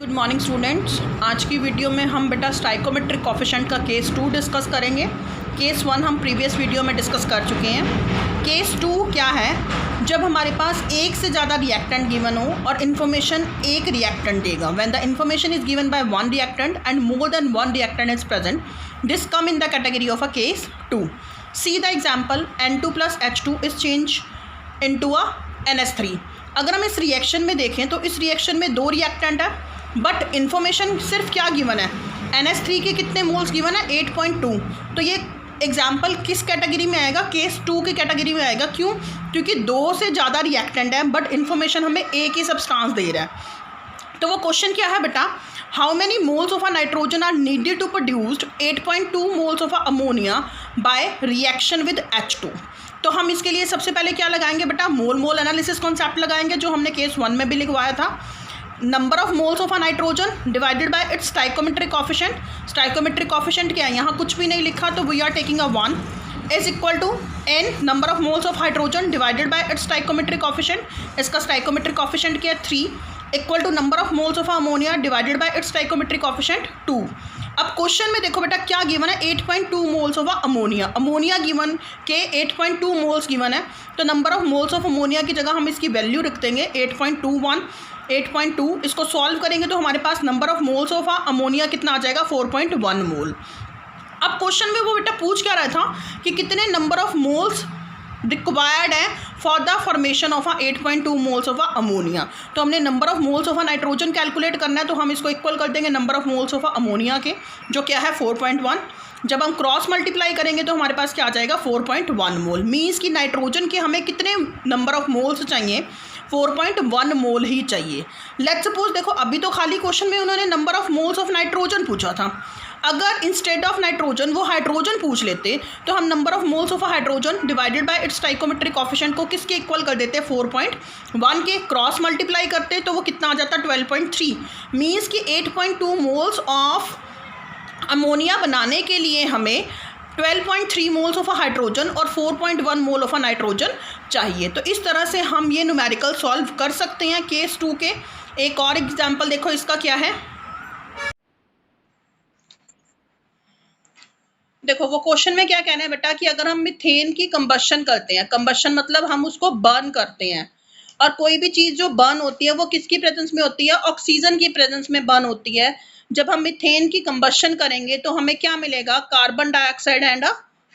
Good morning students. आज की video में हम बेटा स्टाइकोमेट्रिक कोफिशिएंट का केस 2 डिस्कस करेंगे। केस 1 हम प्रीवियस वीडियो में डिस्कस कर चुके हैं। केस 2 क्या है? जब हमारे पास एक से ज़्यादा रिएक्टेंट गिवन हो और इन्फॉर्मेशन एक रिएक्टेंट देगा। When the information is given by one reactant and more than one reactant is present, this come in the category of a case 2। See the example N2 + H2 is change into a NH3। अगर हम इस reaction में देखें तो इस reaction में दो reactant है, बट इन्फॉर्मेशन सिर्फ क्या गिवन है? NH3 के कितने मोल्स गिवन है? 8.2। तो ये एग्जाम्पल किस कैटेगरी में आएगा? केस 2 की कैटेगरी में आएगा। क्यों? क्योंकि दो से ज़्यादा रिएक्टेंट है बट इन्फॉर्मेशन हमें एक ही सब्सटेंस दे रहा है। तो वो क्वेश्चन क्या है बेटा? How many moles of a nitrogen are needed to produced 8.2 moles of a ammonia by reaction with H2। तो हम इसके लिए सबसे पहले क्या लगाएंगे बेटा? मोल एनालिसिस कॉन्सेप्ट लगाएंगे, जो हमने केस 1 में भी लिखवाया था। Number of moles of a nitrogen divided by its stoichiometric coefficient. Stoichiometric coefficient क्या है? यहाँ कुछ भी नहीं लिखा, तो we are taking a 1 is equal to n number of moles of hydrogen divided by its stoichiometric coefficient. इसका stoichiometric coefficient क्या है? 3 equal to number of moles of ammonia divided by its stoichiometric coefficient 2। अब question में देखो बेटा क्या given है? 8.2 moles of ammonia. Ammonia given के 8.2 मोल्स गिवन है, तो number of moles of ammonia की जगह हम इसकी वैल्यू रख देंगे 8.21। 8.2 इसको सॉल्व करेंगे तो हमारे पास number of moles of ammonia कितना आ जाएगा? 4.1 मोल। अब क्वेश्चन में वो बेटा पूछ क्या रहा था कि कितने नंबर ऑफ मोल्स रिक्वायर्ड है for the formation of 8.2 moles of ammonia. तो हमने number of moles of nitrogen calculate करना है, तो हम इसको इक्वल कर देंगे number of moles of ammonia के, जो क्या है 4.1। जब हम क्रॉस मल्टीप्लाई करेंगे तो हमारे पास क्या आ जाएगा? 4.1 मोल। मीन्स कि नाइट्रोजन के हमें कितने नंबर ऑफ मोल्स चाहिए? 4.1 मोल ही चाहिए। लेट्स सपोज देखो, अभी तो खाली क्वेश्चन में उन्होंने number of moles of nitrogen पूछा था। अगर इंस्टेड ऑफ नाइट्रोजन वो हाइड्रोजन पूछ लेते तो हम number of moles of hydrogen divided by its stoichiometric coefficient को किसके इक्वल कर देते? 4.1 के। क्रॉस मल्टीप्लाई करते तो वो कितना आ जाता? 12.3। मीन्स कि 8.2 मोल्स ऑफ अमोनिया बनाने के लिए हमें 12.3 मोल्स ऑफ हाइड्रोजन और 4.1 मोल ऑफ नाइट्रोजन चाहिए। तो इस तरह से हम ये न्यूमेरिकल सॉल्व कर सकते हैं केस 2 के। एक और एग्जाम्पल देखो, इसका क्या है? देखो वो क्वेश्चन में क्या कहना है बेटा कि अगर हम मीथेन की कंबशन करते हैं, कंबशन मतलब हम उसको बर्न करते हैं, और कोई भी चीज जो बर्न होती है वो किसकी प्रेजेंस में होती है? ऑक्सीजन की प्रेजेंस में बर्न होती है। जब हम मीथेन की कंबशन करेंगे तो हमें क्या मिलेगा? Carbon dioxide and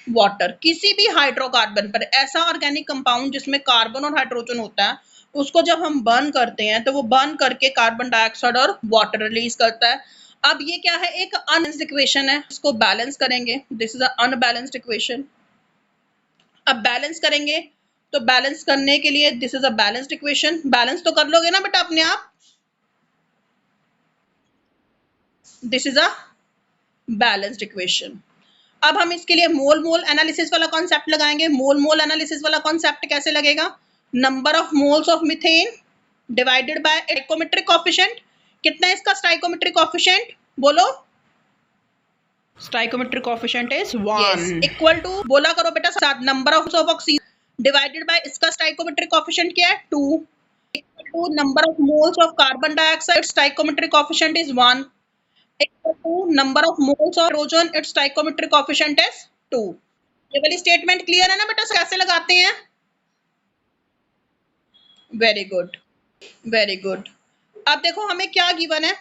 water. किसी भी हाइड्रोकार्बन पर ऐसा ऑर्गेनिक कंपाउंड जिसमें कार्बन और हाइड्रोजन होता है, उसको जब हम बर्न करते हैं तो वो बर्न करके कार्बन डाइऑक्साइड और वाटर रिलीज करता है। अब ये क्या है? एक अनबैलेंस्ड इक्वेशन है, इसको बैलेंस करेंगे। This is a unbalanced equation. अब बैलेंस करेंगे तो बैलेंस करने के लिए this is a balanced equation. Balance तो कर लोगे ना बेटा अपने आप? This is a balanced equation. अब हम इसके लिए मोल एनालिसिस वाला कॉन्सेप्ट लगाएंगे। मोल एनालिसिस वाला कॉन्सेप्ट कैसे लगेगा? Number of moles of methane divided by stoichiometric coefficient. कितना है इसका स्टाइकोमेट्रिक कोफिशिएंट? बोलो। Stoichiometric coefficient is 1 equal to, बोला करो बेटा साथ, number of oxygen divided by इसका स्टाइकोमेट्रिक कोफिशिएंट क्या है? 2 equal to number of moles of carbon dioxide, stoichiometric coefficient is 1 equal to number of moles of hydrogen, its stoichiometric coefficient is 2। ये वाली statement clear है ना बेटा? कैसे लगाते हैं? Very good, very good. अब देखो हमें क्या गिवन है।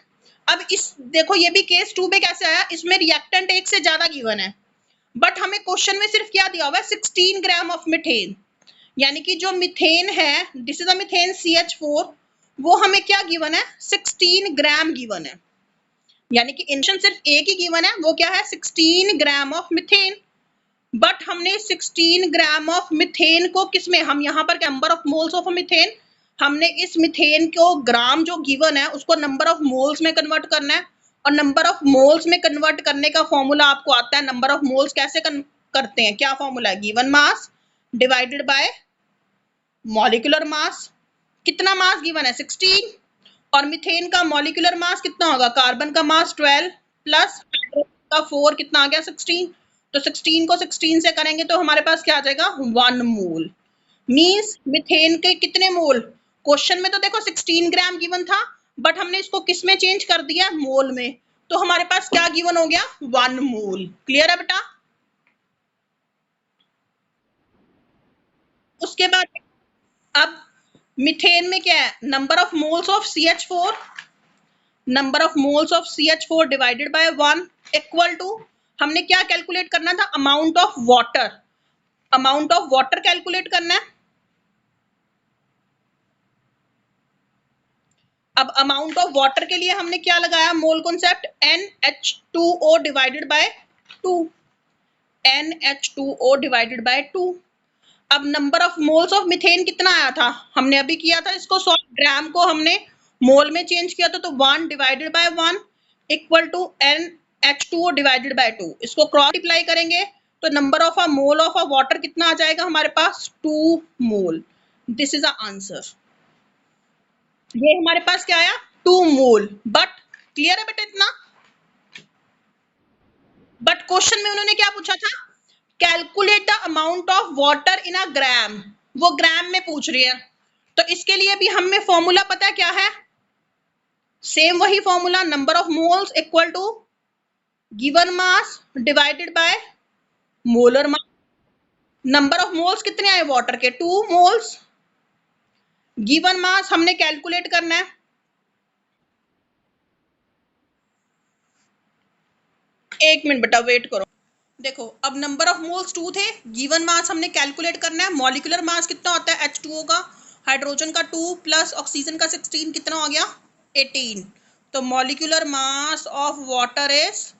अब इस देखो ये भी केस 2 में कैसे आया? इसमें रिएक्टेंट एक से ज्यादा गिवन है, बट हमें क्वेश्चन में सिर्फ क्या दिया हुआ है? 16 ग्राम ऑफ मीथेन। यानी कि जो मीथेन है, this is a methane CH4, वो हमें क्या गिवन है? 16 ग्राम गिवन है। यानी कि इंशन सिर्फ एक ही गिवन है, वो क्या है? 16 ग्राम ऑफ मीथेन। बट हमने 16 ग्राम ऑफ मीथेन को किसमें, हम यहाँ पर number of moles of methane, हमने इस मीथेन को ग्राम जो गिवन है उसको नंबर ऑफ मोल्स में कन्वर्ट करना है। और नंबर ऑफ मोल्स में कन्वर्ट करने का फॉर्मूला आपको आता है। नंबर ऑफ मोल्स कैसे करते हैं? क्या फॉर्मूला है? Given mass divided bye molecular mass. कितना मास गिवन है? 16। और मीथेन का मॉलिक्यूलर मास कितना होगा? कार्बन का मास 12 प्लस का 4, कितना आ गया? 16। तो 16 को 16 से करेंगे तो हमारे पास क्या आ जाएगा? 1 मोल। मीन्स मीथेन के कितने मोल? क्वेश्चन में तो देखो 16 ग्राम गिवन था, बट हमने इसको किस में चेंज कर दिया, मोल में, तो हमारे पास क्या गिवन हो गया, 1 मोल। क्लियर है बेटा? उसके बाद अब मीथेन में क्या है, number of moles of CH4, number of moles of CH4 divided by 1 equal to, हमने क्या कैलकुलेट करना था, amount of water, amount of water calculate करना है। अब अमाउंट ऑफ वाटर के लिए हमने क्या लगाया, mole concept, NH2O divided by 2, NH2O divided by 2। अब number of moles of methane कितना आया था, हमने अभी किया था इसको 100 ग्राम को हमने मोल में चेंज किया था, तो 1 divided by 1 equal to NH2O divided by 2। इसको क्रॉस मल्टीप्लाई करेंगे तो number of a mole of a water कितना आ जाएगा हमारे पास, 2 mole. This is a answer. ये हमारे पास क्या आया, 2 मोल। बट क्लियर है बेटा इतना? बट क्वेश्चन में उन्होंने क्या पूछा था, calculate the amount of water in a gram, वो ग्राम में पूछ रही है। तो इसके लिए भी हमें फॉर्मूला पता है क्या है, सेम वही formula, number of moles equal to given mass divided by molar mass. Number of moles कितने आए वाटर के, 2 मोल्स, गिवन मास हमने कैलकुलेट करना है। एक मिनट बेटा वेट करो। देखो अब नंबर ऑफ मोल्स 2 थे, गिवन मास हमने कैलकुलेट करना है। मॉलिक्यूलर मास कितना होता है H2O का, हाइड्रोजन का 2 प्लस ऑक्सीजन का 16, कितना हो गया, 18। तो molecular mass of water is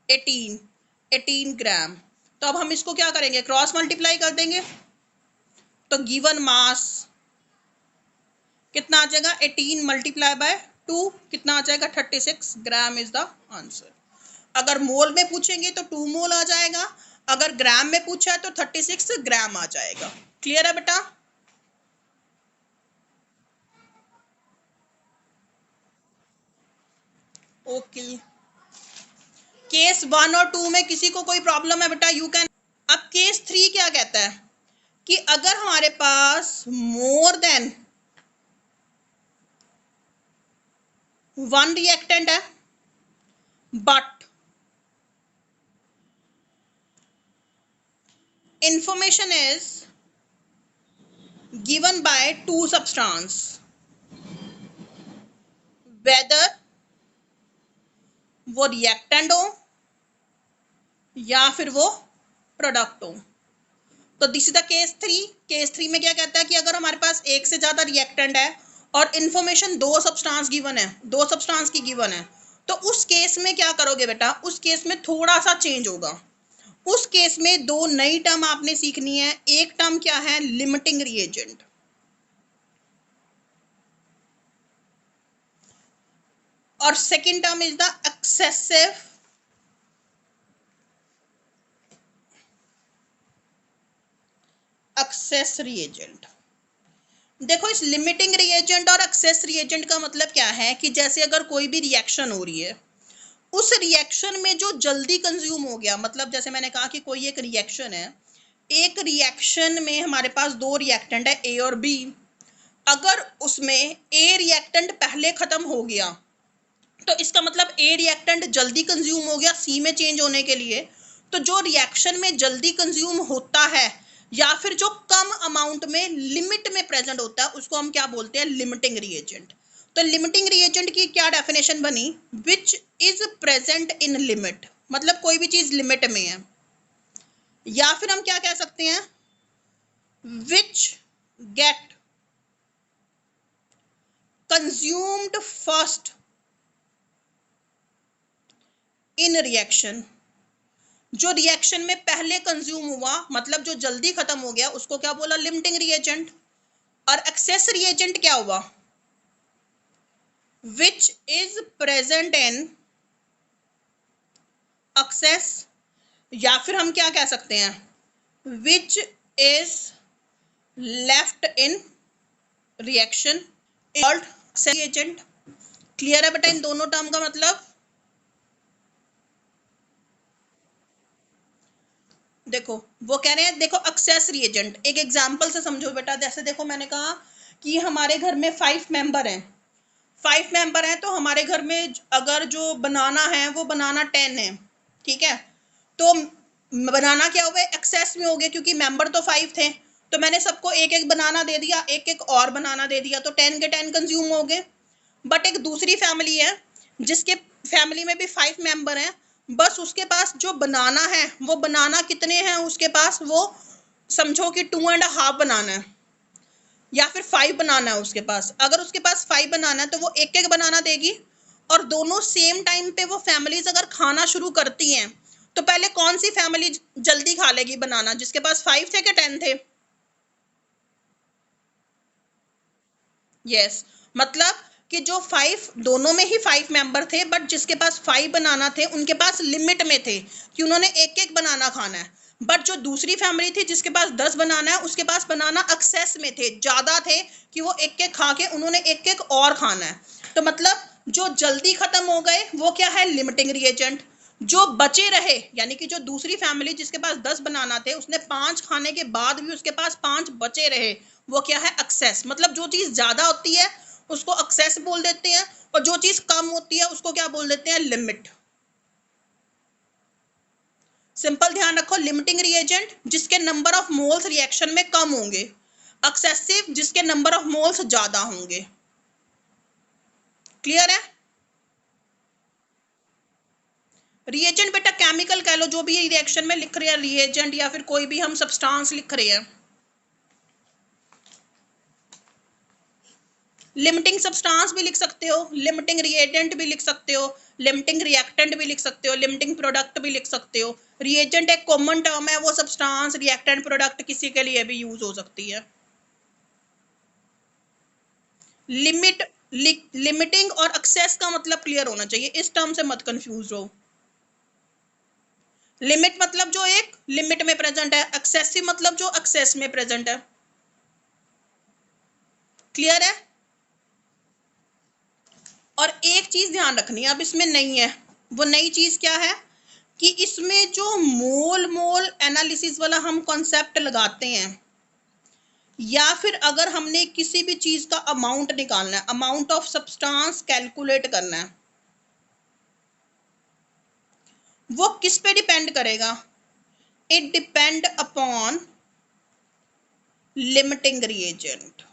18 ग्राम। तो अब हम इसको क्या करेंगे, क्रॉस मल्टीप्लाई कर देंगे, तो गिवन मास कितना आ जाएगा, 18 मल्टीप्लाई बाय 2 कितना आ जाएगा, 36 ग्राम इज द आंसर। अगर मोल में पूछेंगे तो 2 मोल आ जाएगा, अगर ग्राम में पूछा है तो 36 ग्राम आ जाएगा। क्लियर है बेटा? ओके। केस 1 और 2 में किसी को कोई प्रॉब्लम है बेटा, यू कैन। अब केस 3 क्या कहता है कि अगर हमारे पास मोर देन 1 रिएक्टेंट है but information is given by 2 substance, whether वो रिएक्टेंट हो या फिर वो प्रोडक्ट हो। तो this is the case 3। Case 3 में क्या कहता है कि अगर हमारे पास एक से ज्यादा रिएक्टेंट है और इंफॉर्मेशन 2 सब्सटेंस गिवन है, 2 सब्सटेंस की गिवन है, तो उस केस में क्या करोगे बेटा, उस केस में थोड़ा सा चेंज होगा। उस केस में 2 नई टर्म आपने सीखनी है। एक टर्म क्या है, लिमिटिंग रिएजेंट, और second term is the excessive access reagent. देखो इस लिमिटिंग रिएजेंट और एक्सेस रिएजेंट का मतलब क्या है कि जैसे अगर कोई भी रिएक्शन हो रही है, उस रिएक्शन में जो जल्दी कंज्यूम हो गया, मतलब जैसे मैंने कहा कि कोई एक रिएक्शन है, एक रिएक्शन में हमारे पास 2 रिएक्टेंट है ए और बी, अगर उसमें ए रिएक्टेंट पहले खत्म हो गया तो इसका मतलब ए रिएक्टेंट जल्दी कंज्यूम हो गया सी में चेंज होने के लिए। तो जो रिएक्शन में जल्दी कंज्यूम होता है या फिर जो कम अमाउंट में लिमिट में प्रेजेंट होता है, उसको हम क्या बोलते हैं, लिमिटिंग रिएजेंट। तो लिमिटिंग रिएजेंट की क्या डेफिनेशन बनी, which is present in limit, मतलब कोई भी चीज लिमिट में है। या फिर हम क्या कह सकते हैं, which gate consumed first in reaction, जो रिएक्शन में पहले कंज्यूम हुआ, मतलब जो जल्दी खत्म हो गया, उसको क्या बोला, लिमिटिंग रिएजेंट। और एक्सेस रिएजेंट क्या हुआ, which is present in excess, या फिर हम क्या कह सकते हैं, which is left in reaction reagent. Clear है बेटा इन दोनों टर्म का मतलब? देखो वो कह रहे हैं, देखो एक्सेस रिएजेंट एक एग्जांपल से समझो बेटा। जैसे देखो मैंने कहा कि हमारे घर में 5 मेंबर हैं, 5 मेंबर हैं तो हमारे घर में अगर जो बनाना है वो बनाना 10 है, ठीक है, तो बनाना क्या हुआ, एक्सेस में हो गए क्योंकि मेंबर तो 5 थे, तो मैंने सबको एक एक बनाना दे दिया, एक एक और बनाना दे दिया, तो 10 के 10 कंज्यूम हो गए। बट एक दूसरी फैमिली है जिसके फैमिली में भी 5 मेंबर हैं, बस उसके पास जो बनाना है वो बनाना कितने हैं उसके पास, वो समझो कि 2.5 बनाना है या फिर 5 बनाना है उसके पास। अगर उसके पास 5 बनाना है तो वो एक एक बनाना देगी, और दोनों सेम टाइम पे वो फैमिलीज अगर खाना शुरू करती हैं तो पहले कौन सी फैमिली जल्दी खा लेगी बनाना, जिसके पास 5 थे कि 10 थे? यस, मतलब कि जो 5, दोनों में ही 5 मेंबर थे, बट जिसके पास 5 बनाना थे उनके पास लिमिट में थे कि उन्होंने एक एक बनाना खाना है। बट जो दूसरी फैमिली थी जिसके पास 10 बनाना है उसके पास बनाना एक्सेस में थे, ज्यादा थे कि वो एक एक खा के उन्होंने एक एक और खाना है। तो मतलब जो जल्दी खत्म हो गए वो क्या है, लिमिटिंग रिएजेंट। जो बचे रहे यानी कि जो दूसरी फैमिली जिसके पास 10 बनाना थे उसने 5 खाने के बाद भी उसके पास 5 बचे रहे, वो क्या है, एक्सेस। मतलब जो चीज ज्यादा होती है उसको एक्सेस बोल देते हैं, और जो चीज कम होती है उसको क्या बोल देते हैं, लिमिट। सिंपल ध्यान रखो, लिमिटिंग रिएजेंट जिसके नंबर ऑफ मोल्स रिएक्शन में कम होंगे, एक्सेसिव जिसके नंबर ऑफ मोल्स ज्यादा होंगे। क्लियर है? रिएजेंट बेटा केमिकल कह लो, जो भी रिएक्शन में लिख रहे हैं रिएजेंट, या फिर कोई भी हम सब्सटेंस लिख रहे हैं। लिमिटिंग सब्सटेंस भी लिख सकते हो, लिमिटिंग रिएजेंट भी लिख सकते हो, लिमिटिंग रिएक्टेंट भी लिख सकते हो, लिमिटिंग प्रोडक्ट भी लिख सकते हो। रिएजेंट एक कॉमन टर्म है, वो सब्सटेंस, रिएक्टेंट, प्रोडक्ट किसी के लिए भी यूज हो सकती है। लिमिट, लिमिटिंग और एक्सेस का मतलब क्लियर होना चाहिए, इस टर्म से मत कंफ्यूज हो। लिमिट मतलब जो एक लिमिट में प्रेजेंट है, एक्सेसिव मतलब जो एक्सेस में प्रेजेंट है। क्लियर है? और एक चीज ध्यान रखनी है, अब इसमें नहीं है, वो नई चीज क्या है कि इसमें जो मोल मोल एनालिसिस वाला हम कॉन्सेप्ट लगाते हैं, या फिर अगर हमने किसी भी चीज का अमाउंट निकालना है, अमाउंट ऑफ सब्सटेंस कैलकुलेट करना है, वो किस पे डिपेंड करेगा? It depend upon limiting reagent.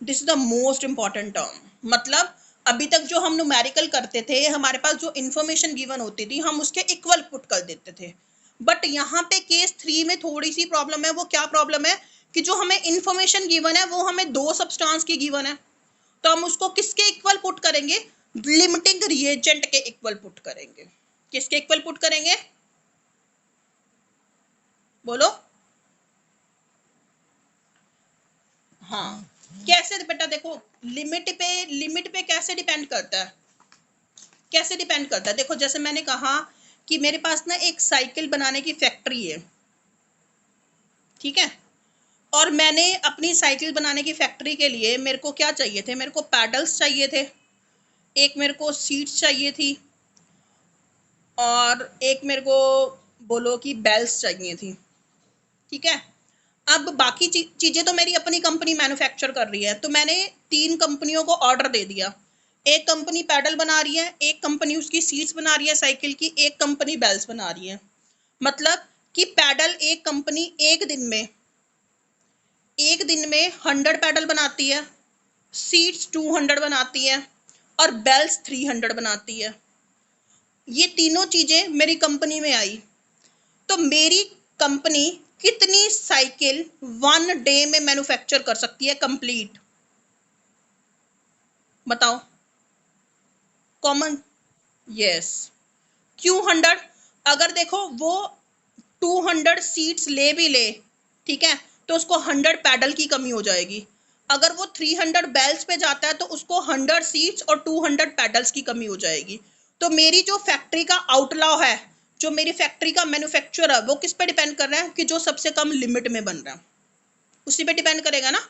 This is the most important term. मतलब अभी तक जो हम न्यूमेरिकल करते थे, हमारे पास जो इंफॉर्मेशन गिवन होती थी हम उसके इक्वल पुट कर देते थे, बट यहाँ पे केस 3 में थोड़ी सी प्रॉब्लम है। वो क्या प्रॉब्लम है कि जो हमें इंफॉर्मेशन गिवन है वो हमें 2 सब्सटेंस की गिवन है, तो हम उसको किसके इक्वल पुट करेंगे, लिमिटिंग रिएजेंट के इक्वल पुट करेंगे। किसके इक्वल पुट करेंगे, बोलो? हाँ, कैसे बेटा, देखो लिमिट पे कैसे डिपेंड करता है, कैसे डिपेंड करता है, देखो जैसे मैंने कहा कि मेरे पास ना एक साइकिल बनाने की फैक्ट्री है, ठीक है, और मैंने अपनी साइकिल बनाने की फैक्ट्री के लिए मेरे को क्या चाहिए थे, मेरे को पैडल्स चाहिए थे, एक मेरे को सीट्स चाहिए थी, और एक मेरे को बोलो कि बेल्स चाहिए थी, ठीक है। अब बाकी चीजें तो मेरी अपनी कंपनी मैन्युफैक्चर कर रही है, तो मैंने 3 कंपनियों को ऑर्डर दे दिया। एक कंपनी पैडल बना रही है, एक कंपनी उसकी सीट्स बना रही है साइकिल की, एक कंपनी बेल्स बना रही है। मतलब कि पैडल एक कंपनी एक दिन में 100 पैडल बनाती है, सीट्स 200 बनाती है, और बेल्स 300 बनाती है। ये तीनों चीजें मेरी कंपनी में आई, तो मेरी कंपनी कितनी साइकिल 1 डे में मैन्युफैक्चर कर सकती है कंप्लीट, बताओ? Common, yes. क्यों 100? अगर देखो वो 200 सीट्स ले भी ले, ठीक है, तो उसको 100 पैडल की कमी हो जाएगी। अगर वो 300 बेल्स पे जाता है तो उसको 100 सीट्स और 200 पैडल्स की कमी हो जाएगी। तो मेरी जो फैक्ट्री का आउटलॉ है, जो मेरी फैक्ट्री का मैन्युफैक्चर है, वो किस पे डिपेंड कर रहा है कि जो सबसे कम लिमिट में बन रहा है, उसी पे डिपेंड करेगा ना।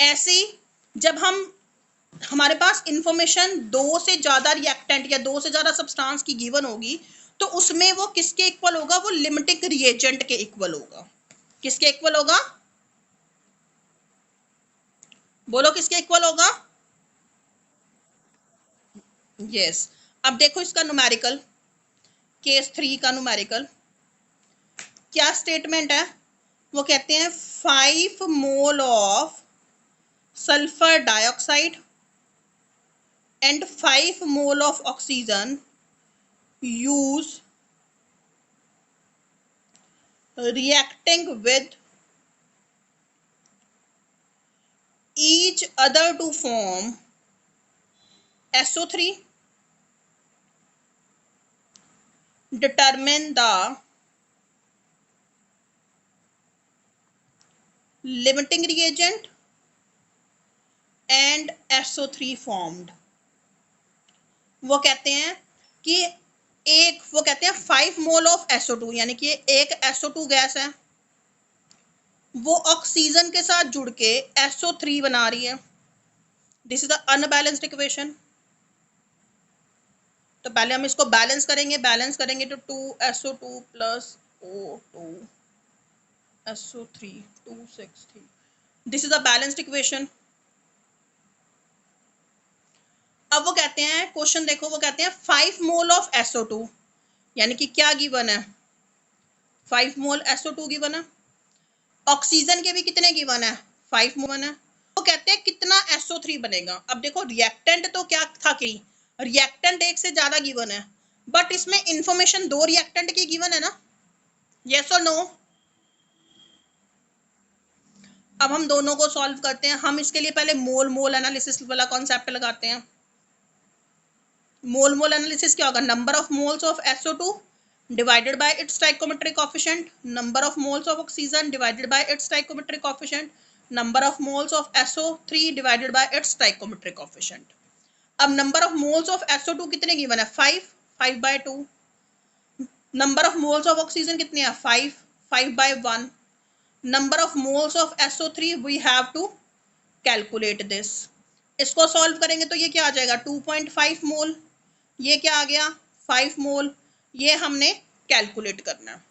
ऐसे ही जब हमारे पास इंफॉर्मेशन 2 से ज्यादा रिएक्टेंट या 2 से ज्यादा सब्सटेंस की गिवन होगी, तो उसमें वो किसके इक्वल होगा, वो लिमिटिंग रिएजेंट के इक्वल होगा। किसके इक्वल होगा? बोलो किसके इक्वल होगा? यस। अब देखो इसका न्यूमेरिकल, केस 3 का न्यूमेरिकल क्या स्टेटमेंट है? वो कहते हैं 5 mole of sulphur dioxide and 5 mole of oxygen use reacting with each other to form SO3. Determine the limiting reagent and SO3 formed. वो कहते हैं कि वो कहते हैं 5 मोल ऑफ SO2, यानी कि एक SO2 गैस है, वो ऑक्सीजन के साथ जुड़ के SO3 बना रही है। This is the unbalanced equation. तो पहले हम इसको बैलेंस करेंगे तो 2SO2 plus O2 SO3 263। This is a balanced equation. अब वो कहते हैं, क्वेश्चन देखो, वो कहते हैं 5 मोल ऑफ SO2, यानी कि क्या गिवन है? 5 मोल SO2 गिवन है। ऑक्सीजन के भी कितने गिवन है? 5 मोल है। वो कहते हैं कितना SO3 बनेगा। अब देखो रिएक्टेंट तो क्या था कि रिएक्टेंट एक से ज्यादा गिवन है, बट इसमें इंफॉर्मेशन 2 रिएक्टेंट की गिवन है ना, यस और नो? अब हम दोनों को सॉल्व करते हैं। हम इसके लिए पहले मोल मोल एनालिसिस वाला कॉन्सेप्ट लगाते हैं। मोल मोल एनालिसिस क्या होगा? Number of moles of SO2 divided by its stoichiometric coefficient, number of moles of oxygen divided by its stoichiometric coefficient, number of moles of SO3 divided by its stoichiometric coefficient. अब number of moles of SO2 कितने given है? 5 by 2। Number of moles of oxygen कितने हैं? 5 by 1। Number of moles of SO3 we have to calculate this. इसको solve करेंगे तो ये क्या आ जाएगा? 2.5 मोल। ये क्या आ गया? 5 मोल। ये हमने कैलकुलेट करना है।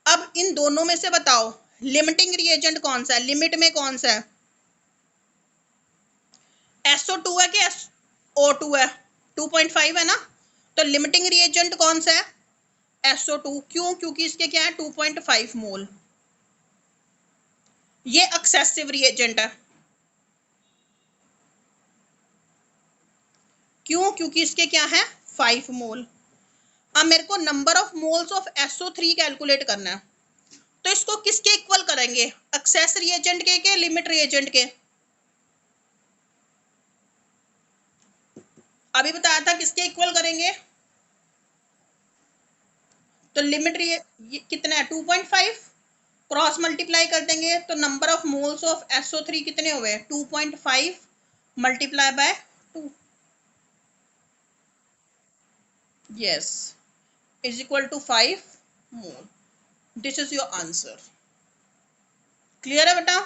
अब इन दोनों में से बताओ लिमिटिंग रिएजेंट कौन सा है? लिमिट में कौन सा है? SO2 है कि O2 है? 2.5 है ना, तो लिमिटिंग रिएजेंट कौन सा है? SO2। क्यों? क्योंकि इसके क्या है? 2.5 मोल। ये एक्सेसिव रिएजेंट है। क्यों? क्योंकि इसके क्या है? 5 मोल। अब मेरे को number of moles of SO3 calculate करना है, तो इसको किसके इक्वल करेंगे? एक्सेस रिएजेंट के लिमिट रिएजेंट के? अभी बताया था किसके इक्वल करेंगे। तो लिमिट कितना है? 2.5। क्रॉस मल्टीप्लाई कर देंगे तो number of moles of SO3 कितने हुए? 2.5 multiply by 2, yes, is equal to 5 mole. This is your answer. Clear है बेटा?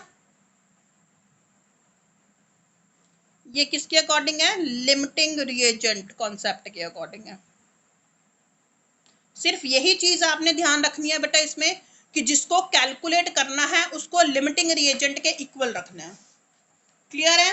ये किसके अकॉर्डिंग है? लिमिटिंग रिएजेंट कॉन्सेप्ट के अकॉर्डिंग है। सिर्फ यही चीज आपने ध्यान रखनी है बेटा इसमें, कि जिसको कैलकुलेट करना है उसको लिमिटिंग रिएजेंट के इक्वल रखना है। क्लियर है?